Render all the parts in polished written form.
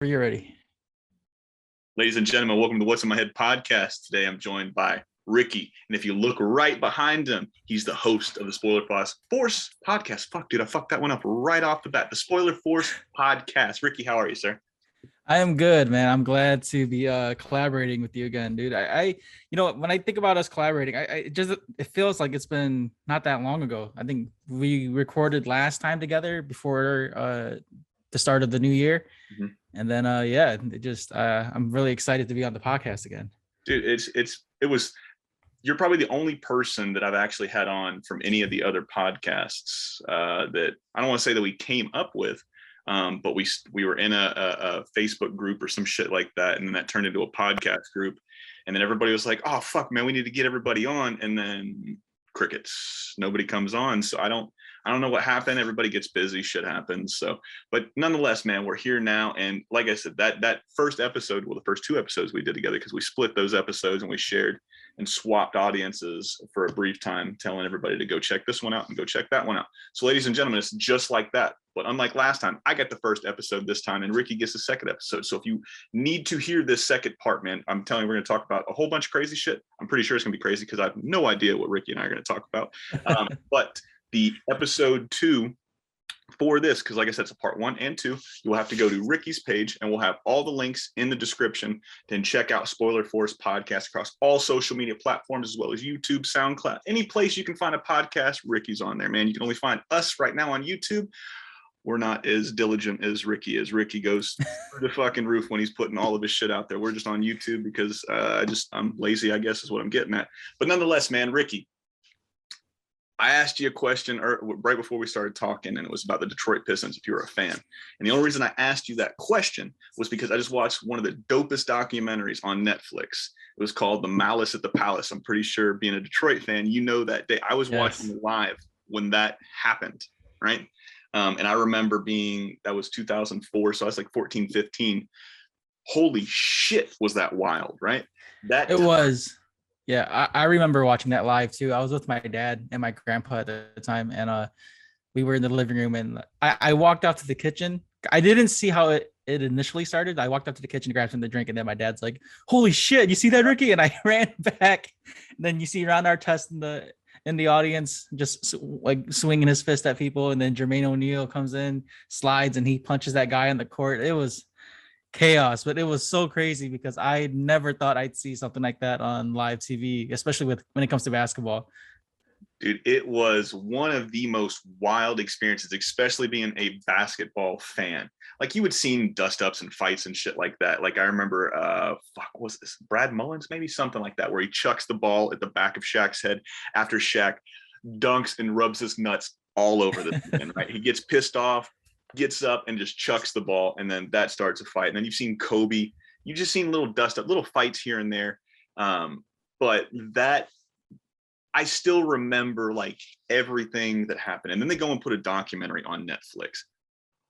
You're ready. Ladies and gentlemen, welcome to What's in My Head podcast. Today I'm joined by Ricky. And if you look right behind him, he's the host of the Spoiler Force podcast. Fuck, dude, I fucked that one up right off the bat. The Spoiler Force podcast. Ricky, how are you, sir? I am good, man. I'm glad to be collaborating with you again, dude. When I think about us collaborating, it feels like it's been not that long ago. I think we recorded last time together before the start of the new year. Mm-hmm. And then I'm really excited to be on the podcast again. Dude, you're probably the only person that I've actually had on from any of the other podcasts that I don't want to say that we came up with, but we were in a Facebook group or some shit like that, and then that turned into a podcast group, and then everybody was like, "Oh fuck, man, we need to get everybody on," and then crickets, nobody comes on. So I don't know what happened. Everybody gets busy, shit happens. So, but nonetheless, man, we're here now. And like I said, that first episode, well, the first two episodes we did together, because we split those episodes and we shared and swapped audiences for a brief time, telling everybody to go check this one out and go check that one out. So ladies and gentlemen, it's just like that. But unlike last time, I got the first episode this time and Ricky gets the second episode. So if you need to hear this second part, man, I'm telling you, we're going to talk about a whole bunch of crazy shit. I'm pretty sure it's going to be crazy because I have no idea what Ricky and I are going to talk about. But the episode 2 for this, because like I said, it's a part 1 and 2, you'll have to go to Ricky's page and we'll have all the links in the description. Then check out Spoiler Force podcast across all social media platforms, as well as YouTube, SoundCloud, any place you can find a podcast. Ricky's on there, man. You can only find us right now on YouTube. We're not as diligent as Ricky is. Ricky goes through the fucking roof when he's putting all of his shit out there. We're just on YouTube because I'm lazy, I guess is what I'm getting at. But nonetheless, man, Ricky, I asked you a question right before we started talking, and it was about the Detroit Pistons, if you were a fan. And the only reason I asked you that question was because I just watched one of the dopest documentaries on Netflix. It was called The Malice at the Palace. I'm pretty sure, being a Detroit fan, you know that day. I was watching it live when that happened, right? And I remember that was 2004, so I was like 14, 15. Holy shit, was that wild, right? It was. Yeah, I remember watching that live too. I was with my dad and my grandpa at the time, and we were in the living room, and I walked out to the kitchen. I didn't see how it initially started. I walked up to the kitchen to grab something to drink, and then my dad's like, "Holy shit, you see that, Ricky?" And I ran back. And then you see Ron Artest in the audience just like swinging his fist at people, and then Jermaine O'Neal comes in, slides, and he punches that guy in the court. It was chaos, but it was so crazy because I never thought I'd see something like that on live TV, especially when it comes to basketball. Dude, it was one of the most wild experiences, especially being a basketball fan. Like, you had seen dust-ups and fights and shit like that. Like, I remember, what was this? Brad Mullins, maybe something like that, where he chucks the ball at the back of Shaq's head after Shaq dunks and rubs his nuts all over the man, right? He gets pissed off, gets up and just chucks the ball, and then that starts a fight. And then you've seen Kobe. You've just seen little dust-up, little fights here and there. But that, I still remember like everything that happened. And then they go and put a documentary on Netflix.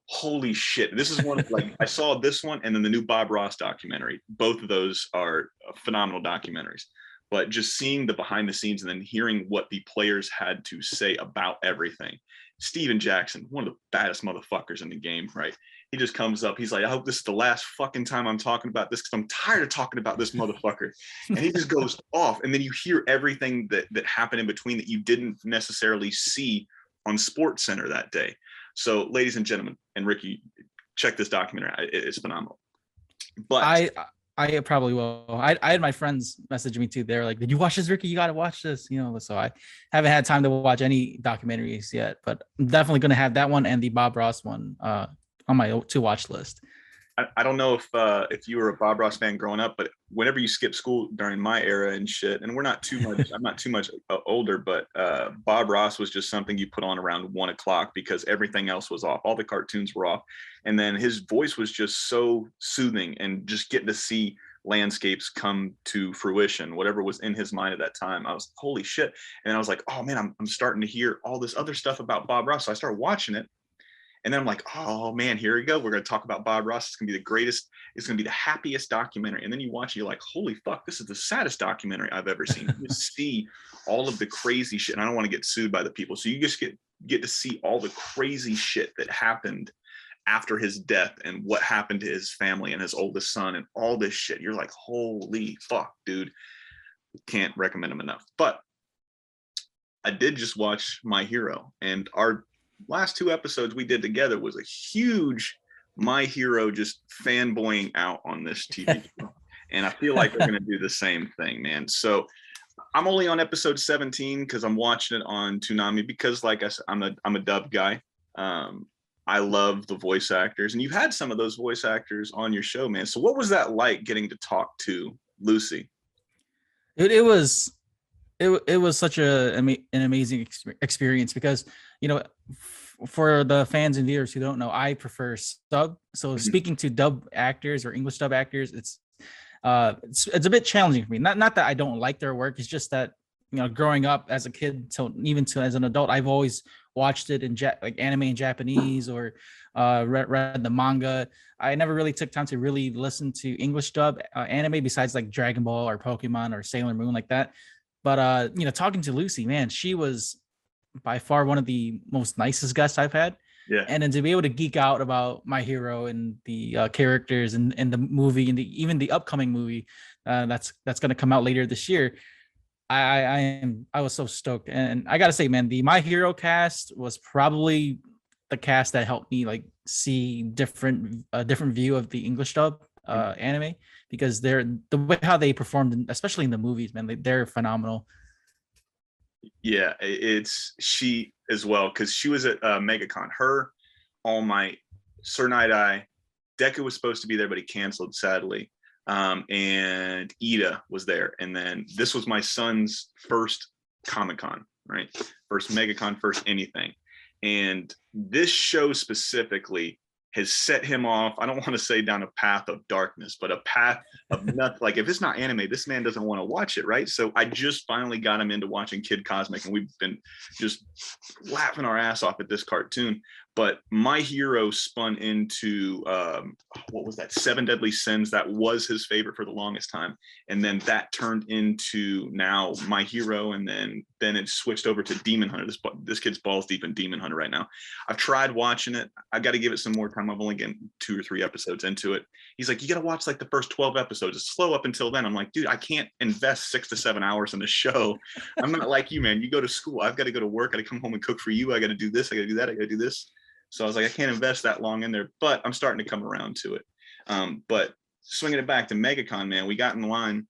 Holy shit. This is one, like, I saw this one and then the new Bob Ross documentary. Both of those are phenomenal documentaries. But just seeing the behind the scenes and then hearing what the players had to say about everything. Steven Jackson, one of the baddest motherfuckers in the game, right? He just comes up. He's like, I hope this is the last fucking time I'm talking about this, because I'm tired of talking about this motherfucker. And he just goes off. And then you hear everything that happened in between that you didn't necessarily see on Sports Center that day. So, ladies and gentlemen, and Ricky, check this documentary. It's phenomenal. But I probably will. I had my friends message me too. They're like, "Did you watch this, Ricky? You got to watch this." You know, so I haven't had time to watch any documentaries yet, but I'm definitely going to have that one and the Bob Ross one on my to watch list. I don't know if you were a Bob Ross fan growing up, but whenever you skip school during my era and shit, and we're not too much, I'm not too much older, but Bob Ross was just something you put on around 1 o'clock because everything else was off. All the cartoons were off. And then his voice was just so soothing, and just getting to see landscapes come to fruition, whatever was in his mind at that time. I was, holy shit. And I was like, oh man, I'm starting to hear all this other stuff about Bob Ross. So I started watching it. And then I'm like, oh man, here we go. We're going to talk about Bob Ross. It's going to be the greatest. It's going to be the happiest documentary. And then you watch it, you're like, holy fuck, this is the saddest documentary I've ever seen. You see all of the crazy shit. And I don't want to get sued by the people. So you just get to see all the crazy shit that happened after his death and what happened to his family and his oldest son and all this shit. You're like, holy fuck, dude. Can't recommend him enough. But I did just watch My Hero, and our last 2 episodes we did together was a huge My Hero just fanboying out on this TV show. And I feel like they're going to do the same thing, man. So I'm only on episode 17 because I'm watching it on Toonami because, like I said, I'm a dub guy. I love the voice actors, and you've had some of those voice actors on your show, man. So what was that like getting to talk to Lucy? It was such an amazing experience because, you know, for the fans and viewers who don't know, I prefer sub. So speaking to dub actors or English dub actors, it's a bit challenging for me. Not that I don't like their work. It's just that, you know, growing up as a kid till even to as an adult, I've always watched it in like anime in Japanese or read the manga. I never really took time to really listen to English dub anime besides like Dragon Ball or Pokemon or Sailor Moon like that. But you know, talking to Lucy, man, she was by far one of the most nicest guests I've had. Yeah. And then to be able to geek out about My Hero and the characters and the movie and even the upcoming movie that's going to come out later this year, I was so stoked. And I gotta say, man, the My Hero cast was probably the cast that helped me like see different view of the English dub anime, because they're the way how they performed, especially in the movies, man, they're phenomenal. Yeah, it's she as well, because she was at MegaCon. Her, All Might, Sir Night Eye, Deku was supposed to be there, but he canceled sadly. And Ida was there. And then this was my son's first Comic-Con, right? First MegaCon, first anything. And this show specifically has set him off, I don't want to say down a path of darkness, but a path of nothing. Like, if it's not anime, this man doesn't want to watch it, right? So I just finally got him into watching Kid Cosmic, and we've been just laughing our ass off at this cartoon. But My Hero spun into what was that? 7 Deadly Sins. That was his favorite for the longest time, and then that turned into now My Hero, and then it switched over to Demon Hunter. This kid's balls deep in Demon Hunter right now. I've tried watching it. I got to give it some more time. I've only gotten 2 or 3 episodes into it. He's like, you got to watch like the first 12 episodes. It's slow up until then. I'm like, dude, I can't invest 6 to 7 hours in the show. I'm not like you, man. You go to school. I've got to go to work. I got to come home and cook for you. I got to do this. I got to do that. I got to do this. So I was like, I can't invest that long in there, but I'm starting to come around to it. But swinging it back to MegaCon, man, we got in line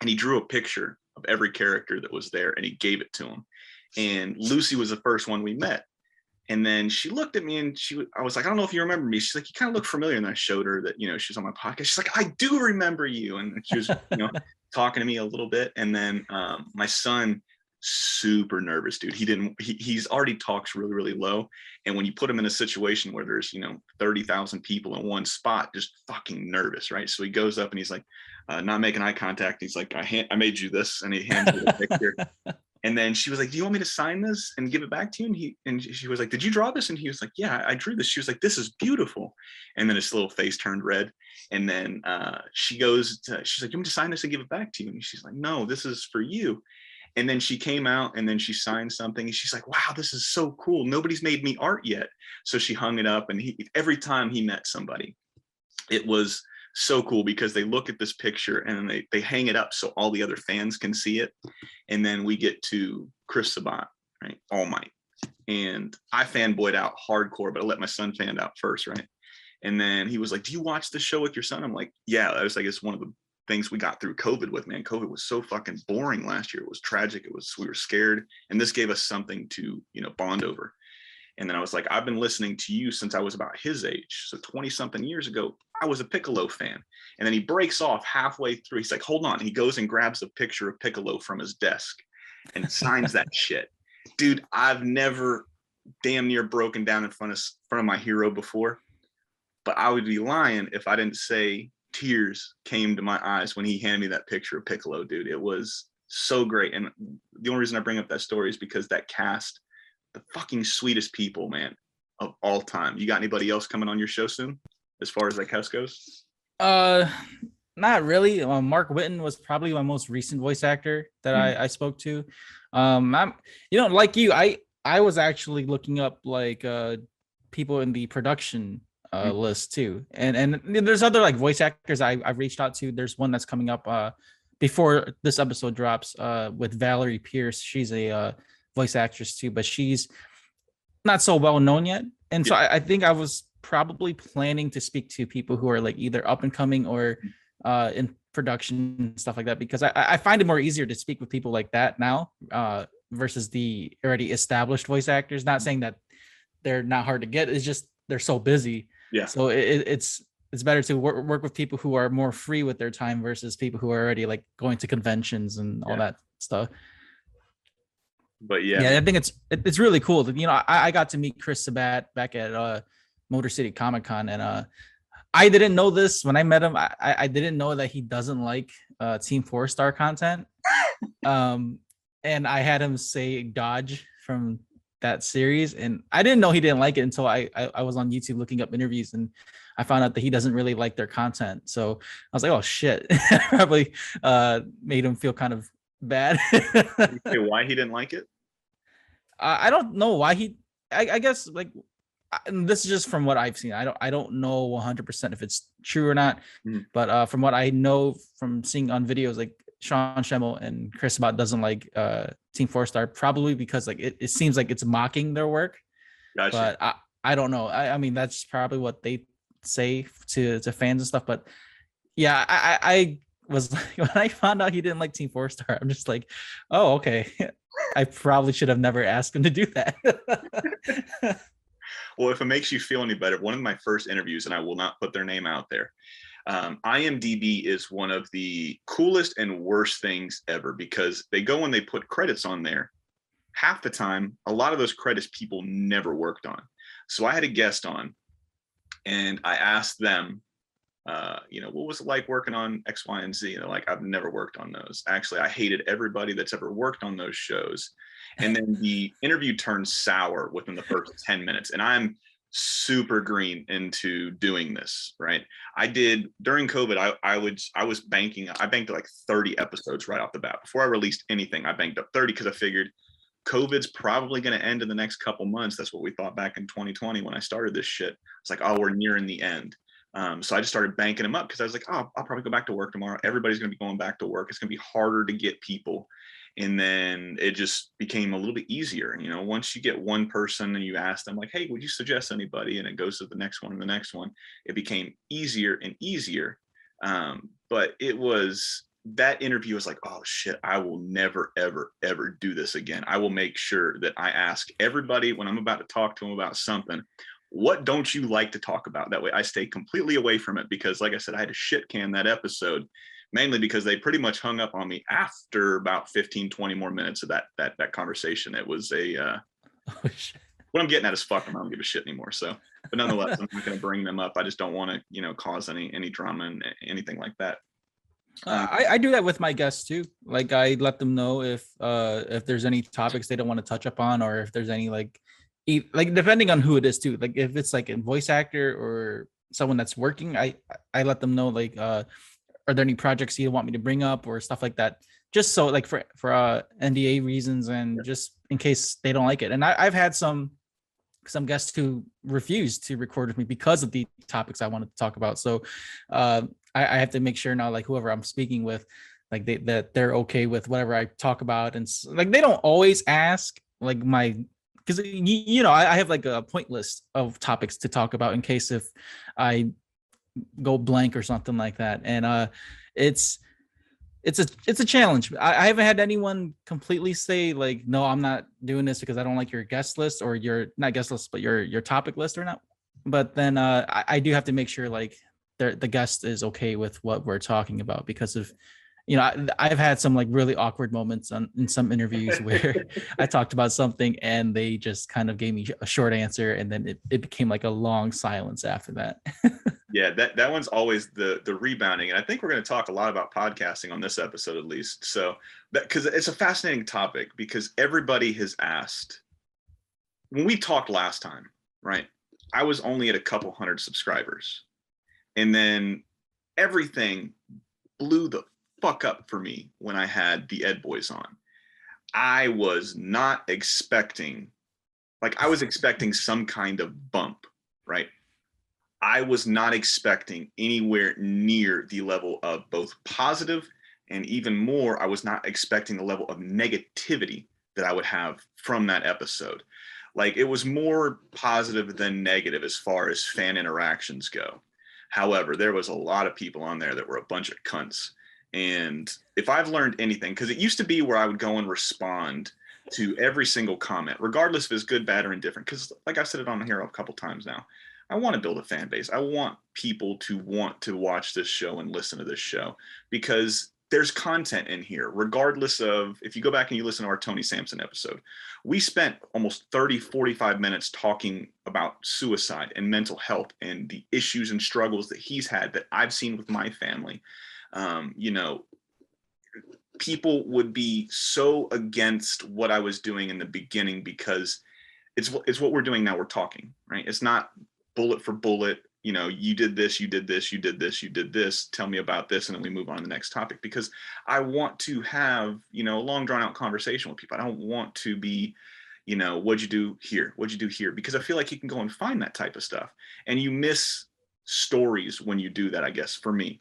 and he drew a picture of every character that was there and he gave it to him. And Lucy was the first one we met. And then she looked at me and I was like, I don't know if you remember me. She's like, you kind of look familiar. And I showed her that, you know, she was on my podcast. She's like, I do remember you. And she was, you know, talking to me a little bit. And then my son, super nervous, dude. He's already talks really, really low. And when you put him in a situation where there's, you know, 30,000 people in one spot, just fucking nervous, right? So he goes up and he's like, not making eye contact. He's like, I made you this. And he hands me the picture. And then she was like, do you want me to sign this and give it back to you? And she was like, did you draw this? And he was like, yeah, I drew this. She was like, this is beautiful. And then his little face turned red. And then she's like, you want me to sign this and give it back to you? And she's like, no, this is for you. And then she came out and then she signed something and she's like, wow, this is so cool. Nobody's made me art yet. So she hung it up, and every time he met somebody, it was so cool because they look at this picture and then they hang it up so all the other fans can see it. And then we get to Chris Sabat, right? All Might. And I fanboyed out hardcore, but I let my son fan out first, right? And then he was like, do you watch this show with your son? I'm like, yeah. I was like, it's one of the things we got through COVID with, man. COVID was so fucking boring last year. It was tragic. We were scared. And this gave us something to, you know, bond over. And then I was like, I've been listening to you since I was about his age. So 20 something years ago, I was a Piccolo fan. And then he breaks off halfway through. He's like, hold on. He goes and grabs a picture of Piccolo from his desk and signs that shit. Dude, I've never damn near broken down in front of My Hero before, but I would be lying if I didn't say tears came to my eyes when he handed me that picture of Piccolo, dude. It was so great. And the only reason I bring up that story is because that cast, the fucking sweetest people, man, of all time. You got anybody else coming on your show soon as far as that cast goes? Not really. Mark Whitten was probably my most recent voice actor that I spoke to. I'm, you know, like you, I was actually looking up like people in the production list too. And there's other like voice actors I've reached out to. There's one that's coming up before this episode drops with Valerie Pierce. She's a voice actress too, but she's not so well known yet. And so I think I was probably planning to speak to people who are like either up and coming or in production and stuff like that, because I find it more easier to speak with people like that now versus the already established voice actors. Not saying that they're not hard to get. It's just they're so busy. Yeah. So it's better to work with people who are more free with their time versus people who are already like going to conventions and all that stuff. But yeah, I think it's really cool. You know, I got to meet Chris Sabat back at Motor City Comic Con, and I didn't know this when I met him. I didn't know that he doesn't like Team 4-Star content. And I had him say Dodge from that series, and I didn't know he didn't like it until I was on YouTube looking up interviews, and I found out that he doesn't really like their content. So I was like, oh shit. Probably made him feel kind of bad. Why he didn't like it? I don't know why he. I guess like this is just from what I've seen. I don't know 100% if it's true or not, but from what I know from seeing on videos, like Sean Schemmel and Chris Sabat doesn't like Team 4-Star, probably because like it seems like it's mocking their work. Gotcha. But I don't know. I mean that's probably what they say to fans and stuff. But yeah, I was like, when I found out he didn't like Team 4-Star, I'm just like, oh okay. I probably should have never asked him to do that. Well, if it makes you feel any better, one of my first interviews, and I will not put their name out there, IMDb is one of the coolest and worst things ever, because they go and they put credits on there. Half the time, a lot of those credits people never worked on. So I had a guest on, and I asked them, what was it like working on X, Y, and Z? And they're like, I've never worked on those. Actually, I hated everybody that's ever worked on those shows. And then the interview turned sour within the first 10 minutes. And I'm super green into doing this, right? I did during COVID, I was banking, I banked like 30 episodes right off the bat. Before I released anything, I banked up 30 because I figured COVID's probably going to end in the next couple months. That's what we thought back in 2020 when I started this shit. It's like, oh, we're nearing the end. So I just started banking them up because I was like, oh, I'll probably go back to work tomorrow. Everybody's going to be going back to work. It's going to be harder to get people. And then it just became a little bit easier. You know, once you get one person and you ask them like, hey, would you suggest anybody? And it goes to the next one and the next one. It became easier and easier. But it was, that interview was like, oh shit, I will never, ever, ever do this again. I will make sure that I ask everybody when I'm about to talk to them about something, what don't you like to talk about? That way I stay completely away from it, because like I said, I had to shit can that episode, mainly because they pretty much hung up on me after about 15, 20 more minutes of that conversation. It was what I'm getting at is fuck them. I don't give a shit anymore. So, but nonetheless, I'm not going to bring them up. I just don't want to, cause any drama and anything like that. I do that with my guests too. Like I let them know if there's any topics they don't want to touch upon, or if there's any like depending on who it is too. Like if it's like a voice actor or someone that's working, I let them know like are there any projects you want me to bring up or stuff like that, just so like for NDA reasons and just in case they don't like it. And I've had some guests who refused to record with me because of the topics I wanted to talk about. So I have to make sure now, like whoever I'm speaking with, like that they're okay with whatever I talk about. And like they don't always ask like because I have like a point list of topics to talk about in case if I go blank or something like that. And it's a challenge. I haven't had anyone completely say like, no, I'm not doing this because I don't like your guest list, or your not guest list, but your topic list or not. But then I do have to make sure like the guest is okay with what we're talking about, because of I've had some like really awkward moments in some interviews where I talked about something and they just kind of gave me a short answer, and then it became like a long silence after that. Yeah, that one's always the rebounding. And I think we're going to talk a lot about podcasting on this episode, at least. So because it's a fascinating topic, because everybody has asked. When we talked last time, right, I was only at a couple hundred subscribers, and then everything blew the fuck up for me when I had the Ed Boys on. I was not expecting, like I was expecting some kind of bump, right? I was not expecting anywhere near the level of both positive, and even more, I was not expecting the level of negativity that I would have from that episode. Like, it was more positive than negative as far as fan interactions go. However, there was a lot of people on there that were a bunch of cunts. And if I've learned anything, because it used to be where I would go and respond to every single comment, regardless if it's good, bad, or indifferent. Because, like I've said it on here a couple times now, I want to build a fan base. I want people to want to watch this show and listen to this show, because there's content in here, regardless of, if you go back and you listen to our Tony Sampson episode, we spent almost 30, 45 minutes talking about suicide and mental health and the issues and struggles that he's had that I've seen with my family. You know, people would be so against what I was doing in the beginning because it's what we're doing now. We're talking, right? It's not bullet for bullet. You know, you did this, you did this, you did this, you did this. Tell me about this, and then we move on to the next topic, because I want to have, you know, a long drawn out conversation with people. I don't want to be, you know, what'd you do here? What'd you do here? Because I feel like you can go and find that type of stuff, and you miss stories when you do that, I guess, for me.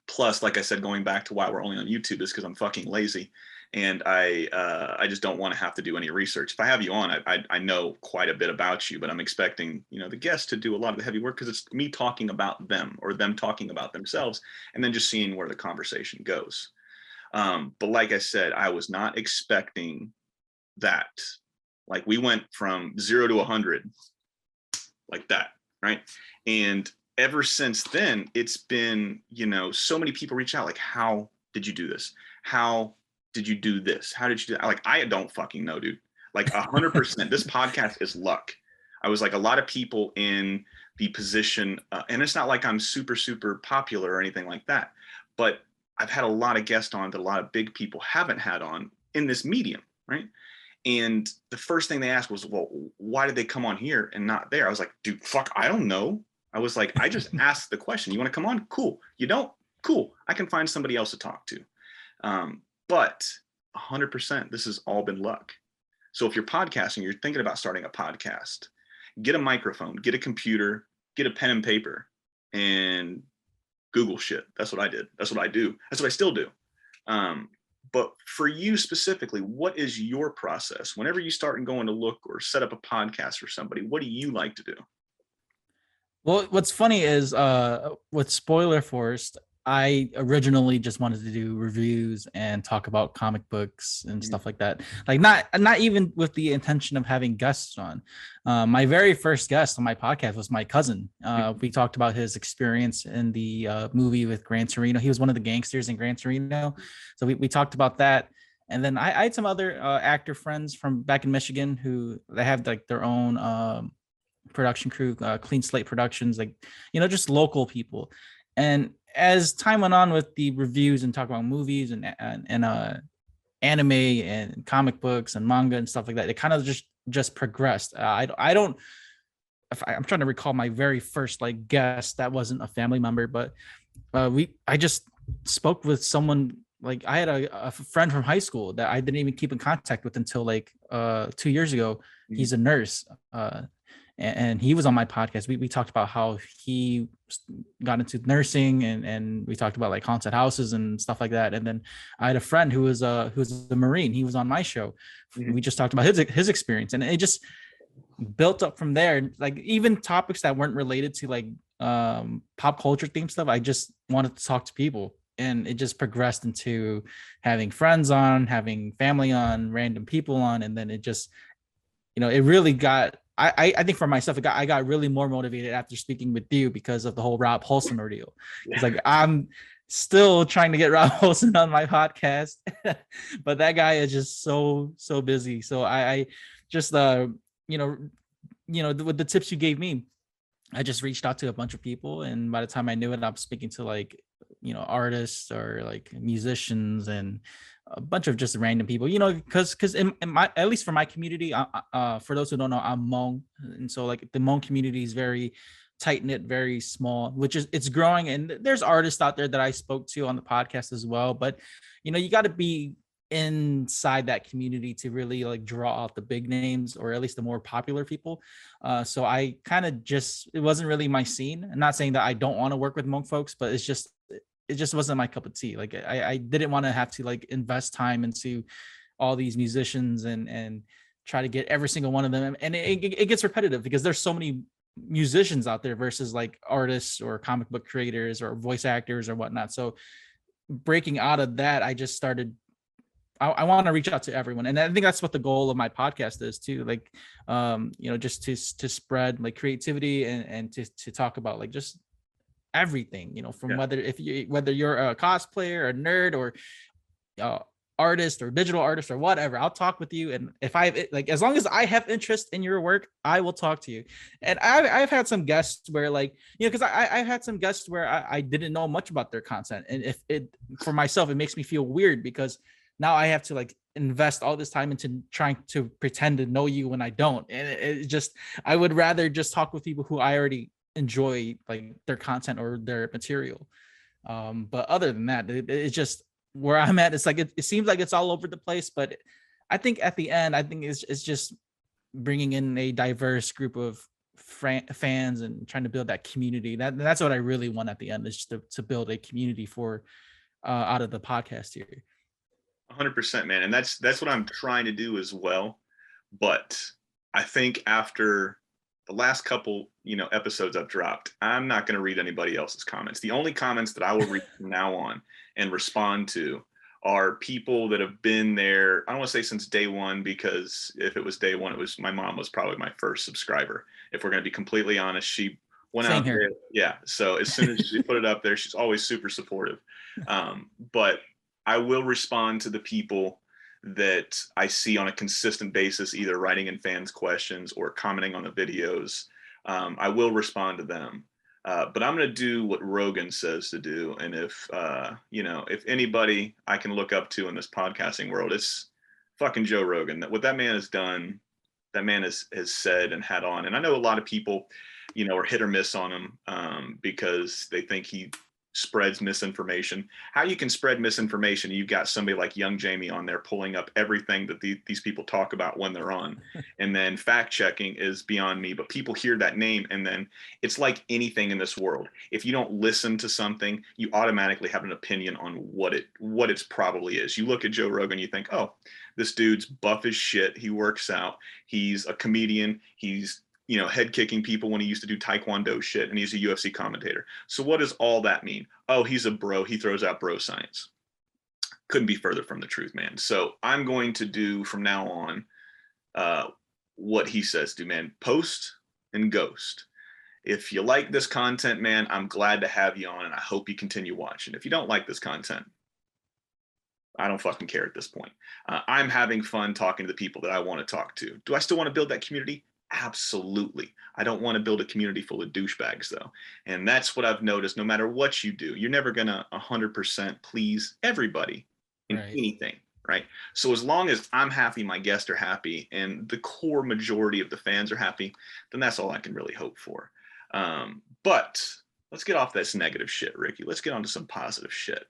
Plus, like I said, going back to why we're only on YouTube is because I'm fucking lazy, and I just don't want to have to do any research. If I have you on, I know quite a bit about you, but I'm expecting, you know, the guests to do a lot of the heavy work, because it's me talking about them or them talking about themselves, and then just seeing where the conversation goes. But like I said, I was not expecting that. Like, we went from 0 to 100 like that, right? And ever since then, it's been, you know, so many people reach out like, how did you do this? How did you do this? How did you do that? Like, I don't fucking know, dude. Like 100%. This podcast is luck. I was like a lot of people in the position, and it's not like I'm super, super popular or anything like that, but I've had a lot of guests on that a lot of big people haven't had on in this medium, right? And the first thing they asked was, well, why did they come on here and not there? I was like, dude, fuck, I don't know. I was like, I just asked the question. You want to come on? Cool. You don't? Cool. I can find somebody else to talk to. But 100%, this has all been luck. So if you're podcasting, you're thinking about starting a podcast, get a microphone, get a computer, get a pen and paper, and Google shit. That's what I did. That's what I do. That's what I still do. But for you specifically, what is your process? Whenever you start and going to look or set up a podcast for somebody, what do you like to do? Well, what's funny is with Spoiler Forest, I originally just wanted to do reviews and talk about comic books and stuff like that. Like, not even with the intention of having guests on. My very first guest on my podcast was my cousin. We talked about his experience in the movie with Gran Torino. He was one of the gangsters in Gran Torino. So we talked about that. And then I had some other actor friends from back in Michigan who they have like their own production crew, Clean Slate Productions, like, you know, just local people. And as time went on with the reviews and talk about movies and anime and comic books and manga and stuff like that, it kind of just progressed. I don't, I'm trying to recall my very first like guest that wasn't a family member, but I just spoke with someone. Like, I had a friend from high school that I didn't even keep in contact with until like 2 years ago. He's a nurse. And he was on my podcast. We talked about how he got into nursing, and we talked about like haunted houses and stuff like that. And then I had a friend who was a Marine. He was on my show. We just talked about his experience, and it just built up from there. Like, even topics that weren't related to like pop culture theme stuff, I just wanted to talk to people, and it just progressed into having friends on, having family on, random people on, and then it just, you know, it really got. I think for myself, I got really more motivated after speaking with you because of the whole Rob Paulson ordeal. It's like, I'm still trying to get Rob Paulson on my podcast, but that guy is just so busy. So I just you know with the tips you gave me, I just reached out to a bunch of people, and by the time I knew it, I'm speaking to like, you know, artists or like musicians and a bunch of just random people, you know, because in my, at least for my community, for those who don't know, I'm Hmong, and so like the Hmong community is very tight knit, very small, which is, it's growing, and there's artists out there that I spoke to on the podcast as well. But you know, you got to be inside that community to really like draw out the big names, or at least the more popular people. So I kind of just, it wasn't really my scene. I'm not saying that I don't want to work with monk folks, but it just wasn't my cup of tea. Like I didn't want to have to like invest time into all these musicians and try to get every single one of them. And it gets repetitive because there's so many musicians out there versus like artists or comic book creators or voice actors or whatnot. So breaking out of that, I just started, I want to reach out to everyone. And I think that's what the goal of my podcast is too. Like, just to spread like creativity and to talk about like just everything, from whether you're a cosplayer, a nerd, or uh, artist or digital artist or whatever. I'll talk with you, and if I like, as long as I have interest in your work, I will talk to you. And I've had some guests where like, because I've had some guests where I didn't know much about their content, and if it, for myself, it makes me feel weird because now I have to like invest all this time into trying to pretend to know you when I don't. And it just, I would rather just talk with people who I already enjoy like their content or their material. But other than that, it's just where I'm at. It's like, it seems like it's all over the place, but I think at the end, I think it's just bringing in a diverse group of fans and trying to build that community. That's what I really want at the end, is to build a community for out of the podcast here. 100%, man. And that's what I'm trying to do as well. But I think after the last couple, episodes I've dropped, I'm not going to read anybody else's comments. The only comments that I will read from now on and respond to are people that have been there. I don't want to say since day one, because if it was day one, my mom was probably my first subscriber. If we're going to be completely honest, she went Same out here. there. Yeah. So as soon as she put it up there, she's always super supportive. But I will respond to the people that I see on a consistent basis, either writing in fans' questions or commenting on the videos. I will respond to them. But I'm going to do what Rogan says to do. And if anybody I can look up to in this podcasting world, it's fucking Joe Rogan. What that man has done, that man has said and had on. And I know a lot of people, are hit or miss on him because they think he spreads misinformation. How you can spread misinformation, you've got somebody like young Jamie on there pulling up everything that these people talk about when they're on, and then fact checking is beyond me. But people hear that name, and then it's like anything in this world. If you don't listen to something, you automatically have an opinion on what it's probably is. You look at Joe Rogan, you think, oh, this dude's buff as shit, he works out, he's a comedian, he's head kicking people when he used to do Taekwondo shit, and he's a UFC commentator. So what does all that mean? Oh, he's a bro. He throws out bro science. Couldn't be further from the truth, man. So I'm going to do from now on what he says do, man. Post and ghost. If you like this content, man, I'm glad to have you on, and I hope you continue watching. If you don't like this content, I don't fucking care at this point. I'm having fun talking to the people that I want to talk to. Do I still want to build that community? Absolutely. I don't want to build a community full of douchebags, though. And that's what I've noticed. No matter what you do, you're never going to 100% please everybody in anything, right? So as long as I'm happy, my guests are happy, and the core majority of the fans are happy, then that's all I can really hope for. But let's get off this negative shit, Ricky. Let's get on to some positive shit.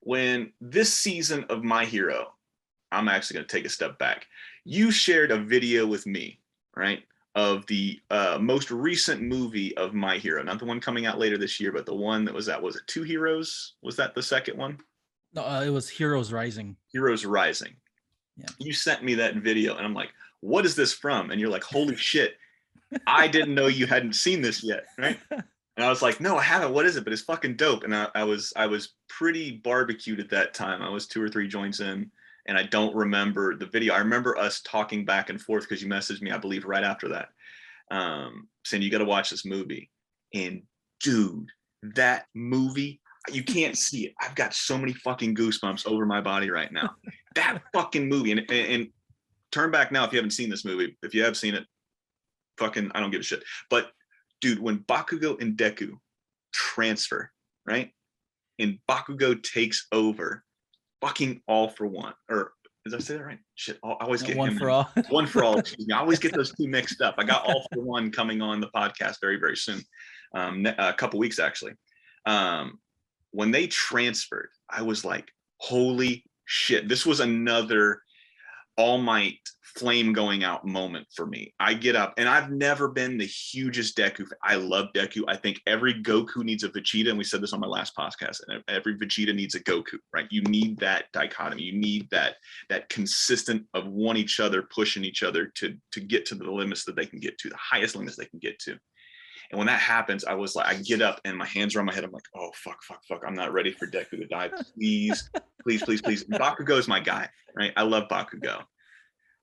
When this season of My Hero, I'm actually going to take a step back. You shared a video with me, right, of the most recent movie of My Hero, not the one coming out later this year, but the one that was it Two Heroes? Was that the second one? No, it was Heroes Rising. Heroes Rising. Yeah. You sent me that video, and I'm like, what is this from? And you're like, holy shit, I didn't know you hadn't seen this yet, right? And I was like, no, I haven't. What is it? But it's fucking dope. And I was pretty barbecued at that time. I was 2 or 3 joints in, and I don't remember the video. I remember us talking back and forth because you messaged me, I believe, right after that, saying you got to watch this movie. And dude, that movie, you can't see it. I've got so many fucking goosebumps over my body right now. That fucking movie. And turn back now if you haven't seen this movie. If you have seen it, fucking, I don't give a shit. But dude, when Bakugo and Deku transfer, right? And Bakugo takes over, fucking All for One, or did I say that right? Shit, I always get One for All. One for All. I always get those two mixed up. I got All for One coming on the podcast very, very soon, a couple weeks actually. When they transferred, I was like, holy shit, this was another All Might flame going out moment for me. I get up, and I've never been the hugest Deku fan. I love Deku. I think every Goku needs a Vegeta, and we said this on my last podcast. And every Vegeta needs a Goku, right? You need that dichotomy. You need that consistent of one each other, pushing each other to get to the limits that they can get to, the highest limits they can get to. And when that happens, I was like, I get up and my hands are on my head. I'm like, oh, fuck. I'm not ready for Deku to die. Please. Bakugo is my guy, right? I love Bakugo.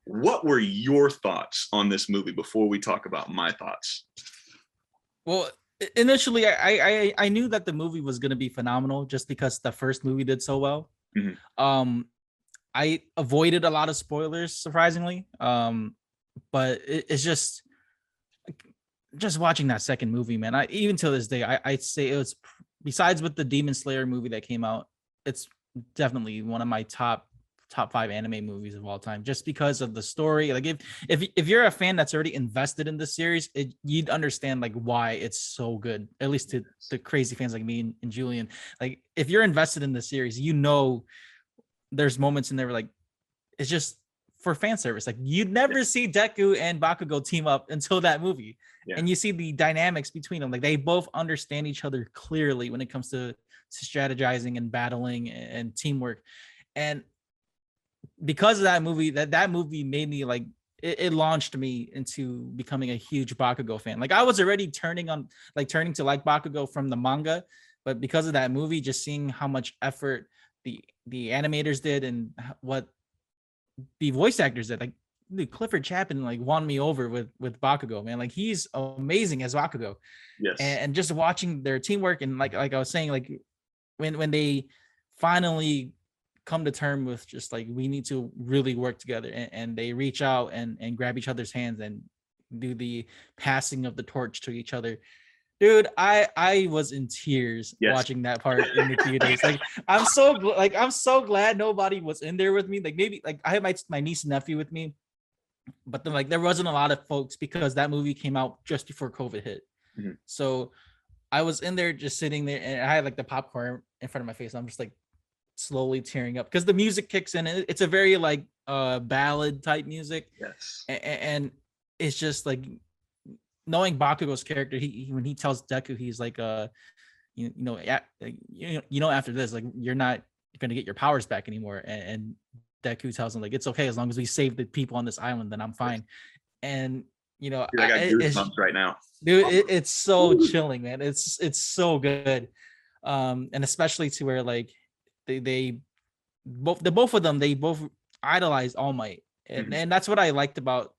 What were your thoughts on this movie before we talk about my thoughts? Well, initially, I knew that the movie was going to be phenomenal just because the first movie did so well. Mm-hmm. I avoided a lot of spoilers, surprisingly. But it's just watching that second movie, man. Even to this day, I'd say it was, besides with the Demon Slayer movie that came out, it's definitely one of my top 5 anime movies of all time, just because of the story. Like if you're a fan that's already invested in the series, you'd understand like why it's so good, at least to the crazy fans like me and Julian. Like if you're invested in the series, you know there's moments in there where, like, it's just for fan service. Like you'd never see Deku and Bakugo team up until that movie. Yeah. And you see the dynamics between them. Like they both understand each other clearly when it comes to strategizing and battling and teamwork. And because of that movie, that movie made me like, it launched me into becoming a huge Bakugo fan. Like I was already turning to like Bakugo from the manga, but because of that movie, just seeing how much effort the animators did and what the voice actors did, like dude, Clifford Chapman like won me over with Bakugo, man. Like he's amazing as Bakugo. Yes. And just watching their teamwork, and like I was saying, like when they finally come to term with just like, we need to really work together, and they reach out and grab each other's hands and do the passing of the torch to each other. Dude, I was in tears watching that part in the theaters. Like I'm so glad nobody was in there with me. Like maybe like I had my niece and nephew with me, but then like there wasn't a lot of folks because that movie came out just before COVID hit. Mm-hmm. So I was in there just sitting there, and I had like the popcorn in front of my face. And I'm just like slowly tearing up because the music kicks in. It's a very like ballad type music. Yes. And it's just like knowing Bakugo's character, he when he tells Deku, he's like you know after this, like you're not going to get your powers back anymore, and Deku tells him like, it's okay, as long as we save the people on this island, then I'm fine. And you know, dude, I got goosebumps right now, dude. It's so chilling, man. It's so good, and especially to where like they both of them, they both idolized All Might, and that's what I liked about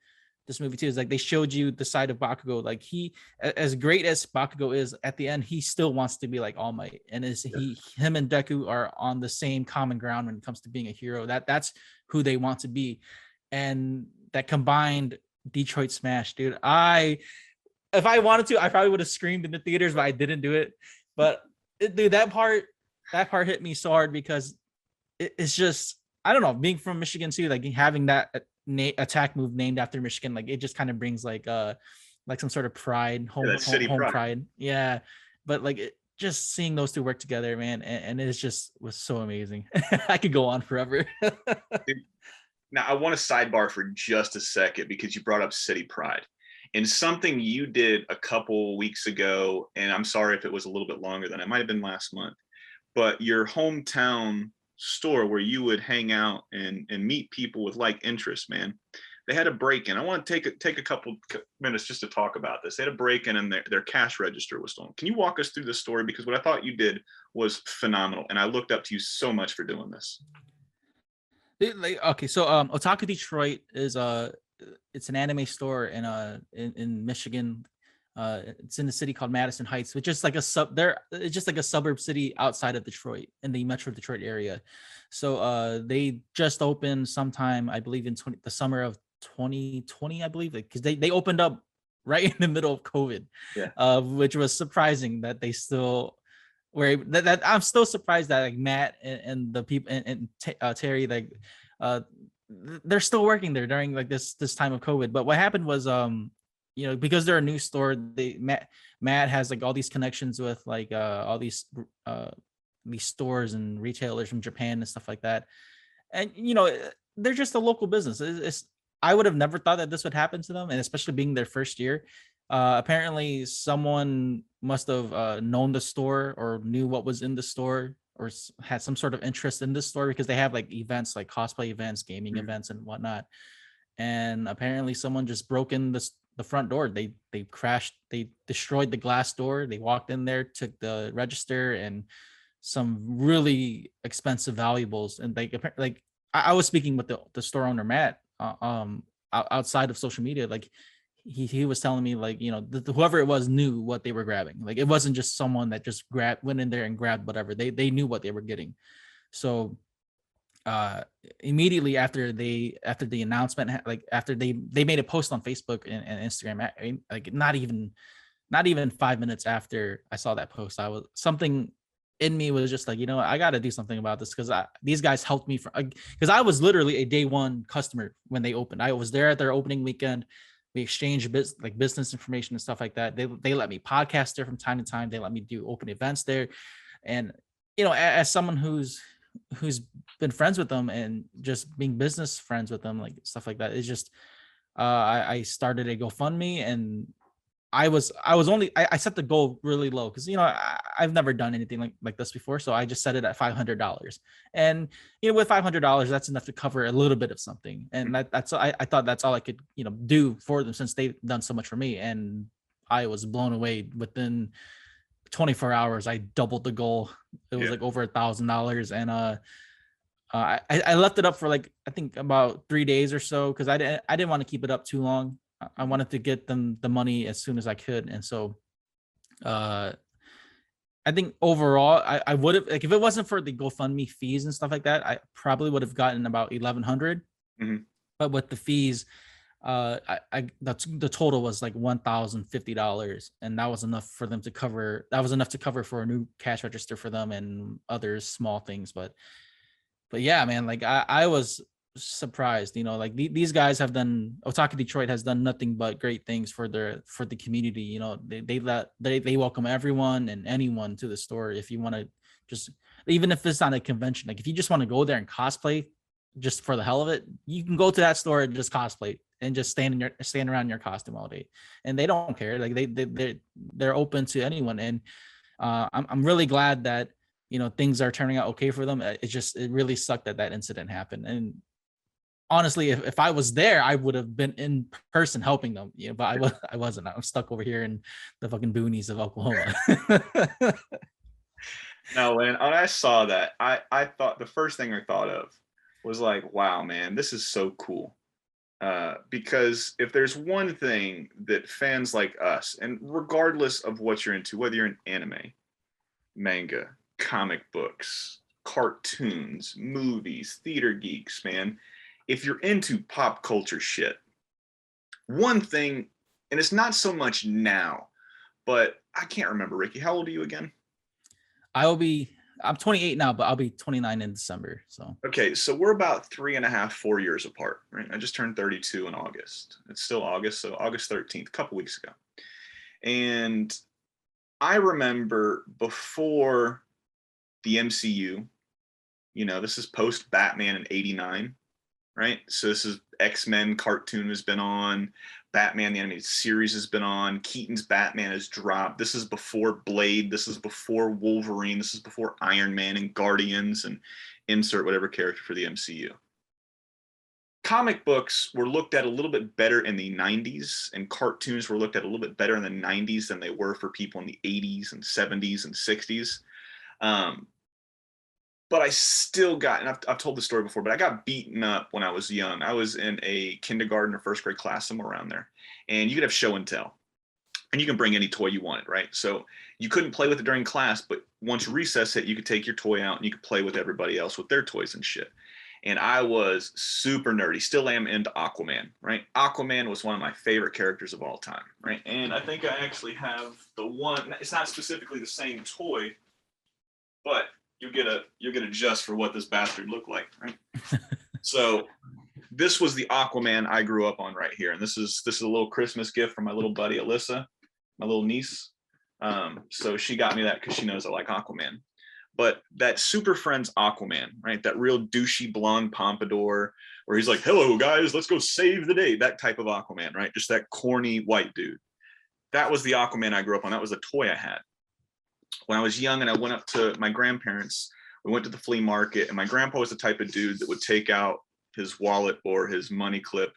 this movie too, is like they showed you the side of Bakugo. Like he, as great as Bakugo is, at the end he still wants to be like All Might, and him and Deku are on the same common ground when it comes to being a hero. That's who they want to be, and that combined Detroit smash, dude. If I wanted to, I probably would have screamed in the theaters, but I didn't do it. But dude, that part hit me so hard because it's just, I don't know, being from Michigan too, like having that attack move named after Michigan, like it just kind of brings like some sort of pride, home pride. Yeah, but like just seeing those two work together, man, and it just was so amazing. I could go on forever. Now I want to sidebar for just a second because you brought up city pride and something you did a couple weeks ago, and I'm sorry if it was a little bit longer than it might have been last month, but your hometown store where you would hang out and meet people with like interests, man, they had a break-in. I want to take a couple minutes just to talk about this. They had a break-in and their cash register was stolen. Can you walk us through this story? Because what I thought you did was phenomenal, and I looked up to you so much for doing this. Okay, so Otaku Detroit is it's an anime store in Michigan. It's in a city called Madison Heights, which is like it's just like a suburb city outside of Detroit in the Metro Detroit area. So they just opened sometime, I believe, in the summer of 2020, I believe, because they opened up right in the middle of COVID, which was surprising that they still were. That I'm still surprised that like Matt and the people and Terry, like they're still working there during like this time of COVID. But what happened was you know, because they're a new store, Matt has like all these connections with like all these stores and retailers from Japan and stuff like that. And they're just a local business. I would have never thought that this would happen to them, and especially being their first year. Apparently, someone must have known the store or knew what was in the store or had some sort of interest in this store because they have like events, like cosplay events, gaming events, and whatnot. And apparently, someone just broke in the front door. They crashed. They destroyed the glass door. They walked in there, took the register and some really expensive valuables. And like I was speaking with the store owner Matt, outside of social media. Like he was telling me, like, whoever it was knew what they were grabbing. Like it wasn't just someone that just went in there and grabbed whatever. They knew what they were getting. So immediately after the announcement, like after they made a post on Facebook and Instagram, like not even 5 minutes after I saw that post, I was something in me was just like, I got to do something about this, because these guys helped me because I was literally a day one customer when they opened. I was there at their opening weekend. We exchanged business information and stuff like that. They let me podcast there from time to time. They let me do open events there. And as someone who's been friends with them and just being business friends with them, like stuff like that, it's just I started a GoFundMe, and I set the goal really low because I've never done anything like this before, so I just set it at $500. And with $500, that's enough to cover a little bit of something, and that's I thought that's all I could do for them, since they've done so much for me. And I was blown away. Within 24 hours, I doubled the goal. It was like over $1,000. And I left it up for like, I think about 3 days or so, because I didn't want to keep it up too long. I wanted to get them the money as soon as I could. And so I think overall I would have, like, if it wasn't for the GoFundMe fees and stuff like that, I probably would have gotten about 1,100. But with the fees, the total was like $1,050, and that was enough for them to cover. That was enough to cover for a new cash register for them and other small things. But yeah, man, like I was surprised. Like these guys have done. Otaku Detroit has done nothing but great things for the community. They welcome everyone and anyone to the store. If you want to, just even if it's not a convention, like if you just want to go there and cosplay just for the hell of it, you can go to that store and just cosplay and just stand around in your costume all day, and they don't care. Like they're open to anyone. And I'm really glad that things are turning out okay for them. It really sucked that incident happened. And honestly, if I was there, I would have been in person helping them. But I wasn't. I'm stuck over here in the fucking boonies of Oklahoma. No, when I saw that, I thought the first thing I thought of was like, wow, man, this is so cool. Because if there's one thing that fans like us, and regardless of what you're into, whether you're in anime, manga, comic books, cartoons, movies, theater geeks, man, if you're into pop culture shit, one thing, and it's not so much now, but I can't remember, Ricky, how old are you again? I'm 28 now, but I'll be 29 in December. So okay, so we're about 3.5, 4 years apart, right? I just turned 32 in August. It's still August, so August 13th, a couple weeks ago. And I remember before the MCU, this is post Batman in '89, right? So this is X-Men cartoon has been on, Batman the animated series has been on, Keaton's Batman has dropped. This is before Blade, this is before Wolverine, this is before Iron Man and Guardians, and insert whatever character for the MCU. Comic books were looked at a little bit better in the 90s, and cartoons were looked at a little bit better in the 90s than they were for people in the 80s and 70s and 60s. But I still got, and I've told the story before, but I got beaten up when I was young. I was in a kindergarten or first grade class, somewhere around there. And you could have show and tell. And you can bring any toy you wanted, right? So you couldn't play with it during class, but once recess hit, you could take your toy out and you could play with everybody else with their toys and shit. And I was super nerdy, still am into Aquaman, right? Aquaman was one of my favorite characters of all time, right? And I think I actually have the one, it's not specifically the same toy, but you get a just for what this bastard looked like, right? So this was the Aquaman I grew up on right here, and this is a little Christmas gift from my little buddy Alyssa, my little niece. So she got me that because she knows I like Aquaman. But that Super Friends Aquaman, right? That real douchey blonde pompadour, where he's like, "Hello guys, let's go save the day." That type of Aquaman, right? Just that corny white dude. That was the Aquaman I grew up on. That was the toy I had when I was young, and I went up to my grandparents. We went to the flea market, and my grandpa was the type of dude that would take out his wallet or his money clip,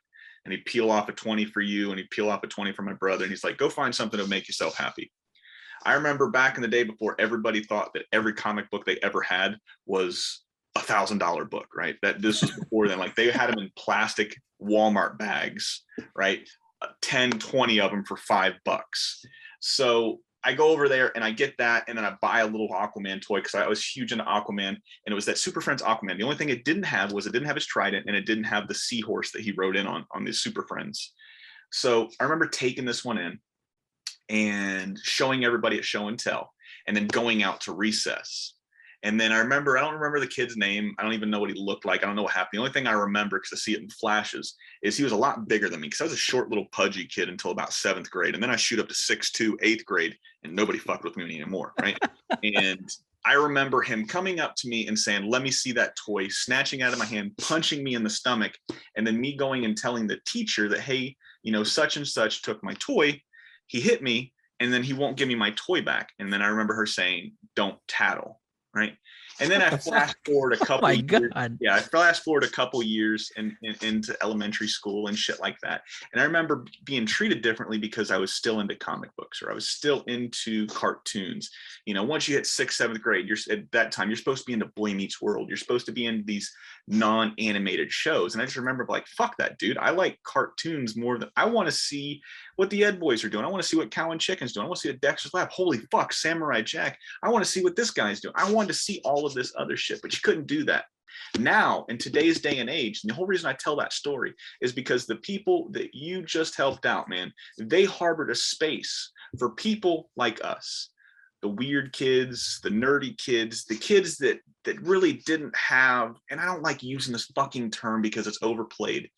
and he'd peel off a 20 for you, and he'd peel off a 20 for my brother, and he's like, "Go find something to make yourself happy." I remember back in the day before everybody thought that every comic book they ever had was $1,000 book, right? That this was before then. Like they had them in plastic Walmart bags, right? 10, 20 of them for $5. So I go over there and I get that, and then I buy a little Aquaman toy because I was huge into Aquaman, and it was that Super Friends Aquaman. The only thing it didn't have was it didn't have his trident, and it didn't have the seahorse that he rode in on the Super Friends. So I remember taking this one in and showing everybody at show and tell, and then going out to recess. And then I don't remember the kid's name. I don't even know what he looked like. I don't know what happened. The only thing I remember, because I see it in flashes, is he was a lot bigger than me, because I was a short little pudgy kid until about 7th grade. And then I shoot up to 6'2", 8th grade, and nobody fucked with me anymore, right? And I remember him coming up to me and saying, "Let me see that toy," snatching out of my hand, punching me in the stomach, and then me going and telling the teacher that, "Hey, such and such took my toy. He hit me, and then he won't give me my toy back." And then I remember her saying, "Don't tattle." Right. And then I flash forward a couple my years. God. Yeah, I flash forward a couple years into elementary school and shit like that. And I remember being treated differently because I was still into comic books, or I was still into cartoons. Once you hit 6th, 7th grade, at that time, you're supposed to be into Boy Meets World. You're supposed to be in these non-animated shows. And I just remember like, fuck that, dude. I like cartoons more than I want to see what the Ed Boys are doing. I want to see what Cow and Chicken's doing. I want to see what Dexter's Lab. Holy fuck, Samurai Jack. I want to see what this guy's doing. I wanted to see all of this other shit, but you couldn't do that. Now, in today's day and age, and the whole reason I tell that story is because the people that you just helped out, man, they harbored a space for people like us. The weird kids, the nerdy kids, the kids that really didn't have, and I don't like using this fucking term because it's overplayed.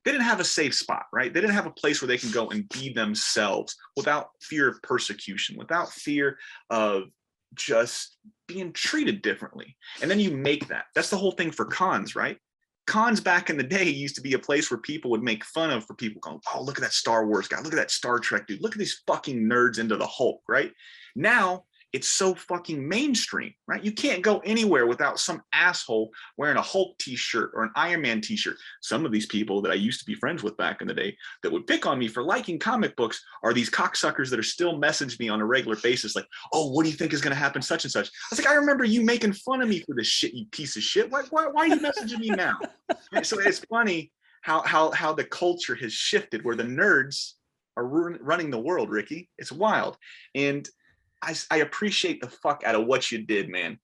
They didn't have a safe spot, right? They didn't have a place where they can go and be themselves without fear of persecution, without fear of just being treated differently. And then you make that. That's the whole thing for cons, right? Cons back in the day used to be a place where people would make fun of, for people going, "Oh, look at that Star Wars guy. Look at that Star Trek dude. Look at these fucking nerds into the Hulk," right? Now, it's so fucking mainstream, right? You can't go anywhere without some asshole wearing a Hulk t-shirt or an Iron Man t-shirt. Some of these people that I used to be friends with back in the day that would pick on me for liking comic books are these cocksuckers that are still messaging me on a regular basis like, "Oh, what do you think is going to happen such and such?" I was like, "I remember you making fun of me for this shit, you piece of shit. Why are you messaging me now?" So it's funny how the culture has shifted where the nerds are running the world, Ricky. It's wild. And I appreciate the fuck out of what you did, man.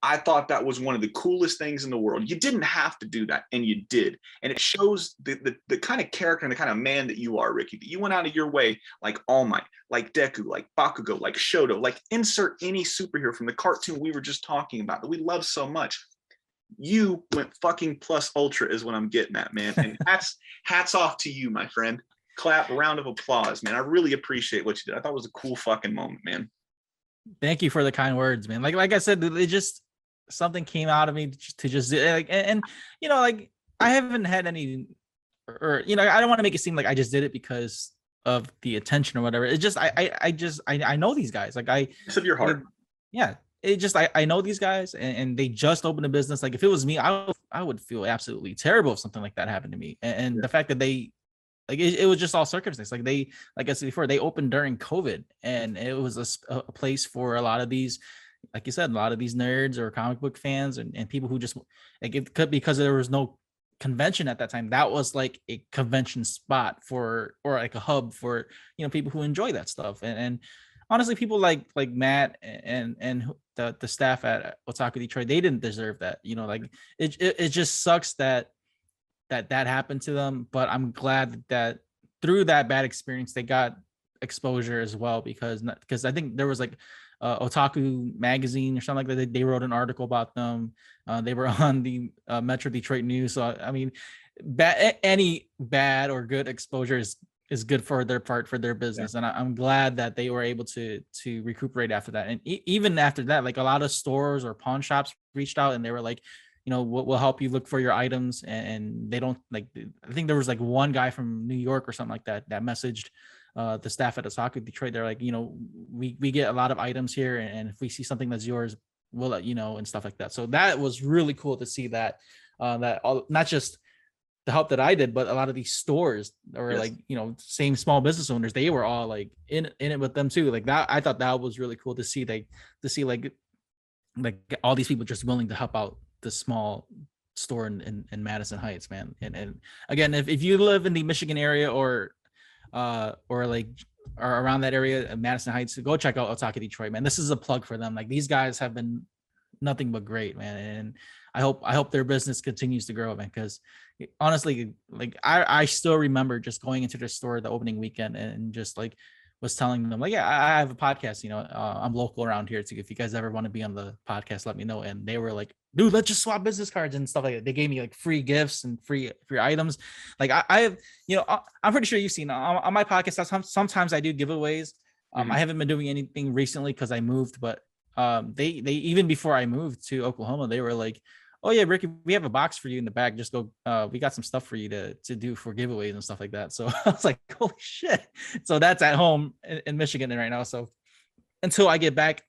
I thought that was one of the coolest things in the world. You didn't have to do that, and you did. And it shows the kind of character and the kind of man that you are, Ricky, that you went out of your way, like All Might, like Deku, like Bakugo, like Shoto, like insert any superhero from the cartoon we were just talking about that we love so much. You went fucking plus ultra is what I'm getting at, man. And hats off to you, my friend. Clap, round of applause, man. I really appreciate what you did. I thought it was a cool fucking moment, man. Thank you for the kind words, man. Like I said, it just something came out of me to just like, and like I haven't had any, or I don't want to make it seem like I just did it because of the attention or whatever. It's just I know these guys. Like It's of your heart. Yeah. It just I know these guys, and they just opened a business. Like if it was me, I would feel absolutely terrible if something like that happened to me. And the fact that they like it was just all circumstance. Like like I said before, they opened during COVID, and it was a place for a lot of these, like you said, a lot of these nerds or comic book fans and people who just like it could, because there was no convention at that time. That was like a convention spot for, or like a hub for people who enjoy that stuff. And honestly, people like Matt and the staff at Otaku Detroit, they didn't deserve that. Like it just sucks that happened to them, but I'm glad that through that bad experience they got exposure as well, because I think there was like Otaku magazine or something like that. They wrote an article about them. They were on the Metro Detroit News. So I mean, any bad or good exposure is is good for their part for their business. And I'm glad that they were able to recuperate after that. And even after that, like a lot of stores or pawn shops reached out and they were like, we'll help you look for your items. And they don't like, I think there was like one guy from New York or something like that messaged the staff at Otaku Detroit. They're like, we get a lot of items here, and if we see something that's yours, we'll let you know and stuff like that. So that was really cool to see that not just the help that I did, but a lot of these stores or like, same small business owners, they were all like in it with them too. Like that, I thought that was really cool to see, like all these people just willing to help out the small store in Madison Heights, man. And again, if you live in the Michigan area or like or around that area, Madison Heights, go check out Otaku Detroit, man. This is a plug for them. Like these guys have been nothing but great, man. And I hope their business continues to grow, man. Because honestly, like I still remember just going into the store the opening weekend and just like was telling them like, yeah, I have a podcast, I'm local around here too. If you guys ever want to be on the podcast, let me know. And they were like, dude, let's just swap business cards and stuff like that. They gave me like free gifts and free items. Like I have, I'm pretty sure you've seen on my podcast, sometimes I do giveaways. I haven't been doing anything recently because I moved, but they even before I moved to Oklahoma, they were like, oh yeah, Ricky, we have a box for you in the bag. Just go, we got some stuff for you to do for giveaways and stuff like that. So I was like, holy shit. So that's at home in Michigan right now. So until I get back,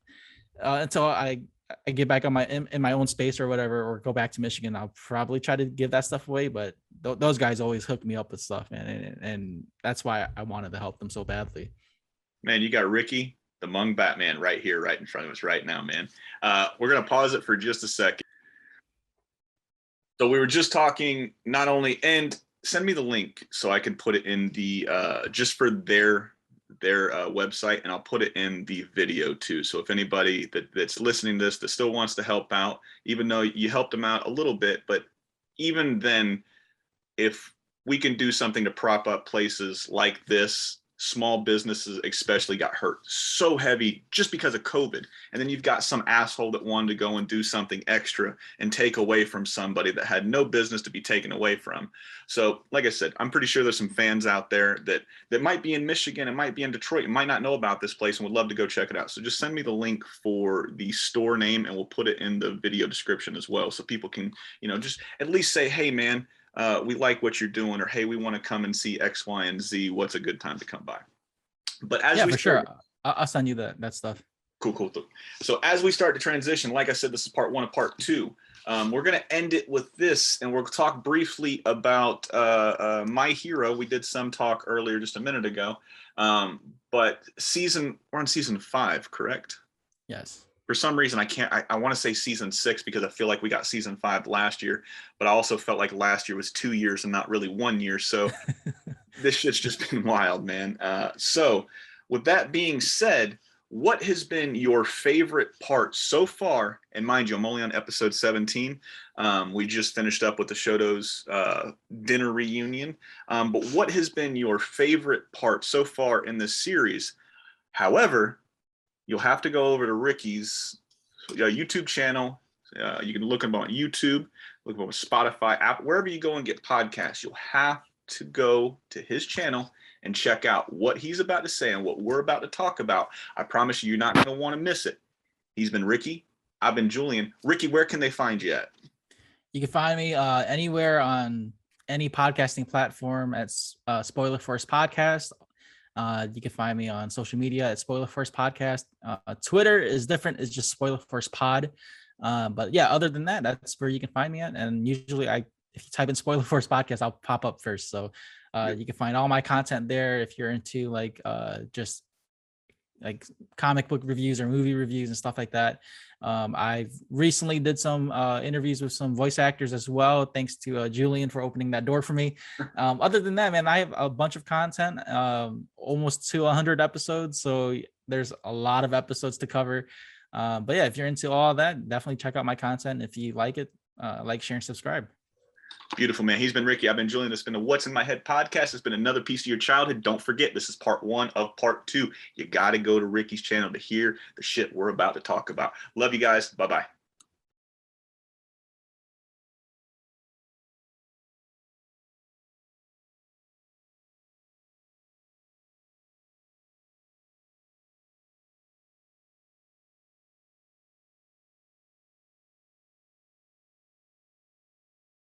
until I get back on in my own space or whatever, or go back to Michigan, I'll probably try to give that stuff away. But those guys always hook me up with stuff, man. And that's why I wanted to help them so badly. Man, you got Ricky, the Hmong Batman right here, right in front of us right now, man. We're going to pause it for just a second. So we were just talking not only, and send me the link so I can put it in the, just for their website, and I'll put it in the video too. So if anybody that's listening to this that still wants to help out, even though you helped them out a little bit, but even then, if we can do something to prop up places like this, small businesses especially got hurt so heavy just because of COVID. And then you've got some asshole that wanted to go and do something extra and take away from somebody that had no business to be taken away from. So like I said, I'm pretty sure there's some fans out there that might be in Michigan and might be in Detroit and might not know about this place and would love to go check it out. So just send me the link for the store name and we'll put it in the video description as well. So people can, just at least say, hey man, we like what you're doing, or hey, we want to come and see X, Y, and Z. What's a good time to come by? But as we for sure, I'll send you that stuff. Cool. So as we start to transition, like I said, this is part 1 of part 2. We're going to end it with this, and we'll talk briefly about My Hero. We did some talk earlier just a minute ago, but we're on season 5, correct? Yes. For some reason, I want to say season 6 because I feel like we got season 5 last year, but I also felt like last year was 2 years and not really 1 year. So this shit's just been wild, man. So with that being said, what has been your favorite part so far? And mind you, I'm only on episode 17. We just finished up with the Shoto's dinner reunion. But what has been your favorite part so far in this series? However, you'll have to go over to Ricky's YouTube channel. You can look him on YouTube, look him on Spotify, app, wherever you go and get podcasts. You'll have to go to his channel and check out what he's about to say and what we're about to talk about. I promise you, you're not going to want to miss it. He's been Ricky. I've been Julian. Ricky, where can they find you at? You can find me anywhere on any podcasting platform at Spoiler Force Podcast. You can find me on social media at Spoiler Force Podcast. Twitter is different. It's just Spoiler Force Pod. But yeah, other than that, that's where you can find me at. And usually if you type in Spoiler Force Podcast, I'll pop up first. So you can find all my content there. If you're into just like comic book reviews or movie reviews and stuff like that. I've recently did some interviews with some voice actors as well. Thanks to Julian for opening that door for me. Other than that, man, I have a bunch of content, almost to 100 episodes. So there's a lot of episodes to cover. But yeah, if you're into all that, definitely check out my content. If you like it, like, share, and subscribe. Beautiful, man. He's been Ricky. I've been Julian. This has been the What's in My Head podcast. It's been another piece of your childhood. Don't forget, this is part 1 of part 2. You got to go to Ricky's channel to hear the shit we're about to talk about. Love you guys. Bye-bye.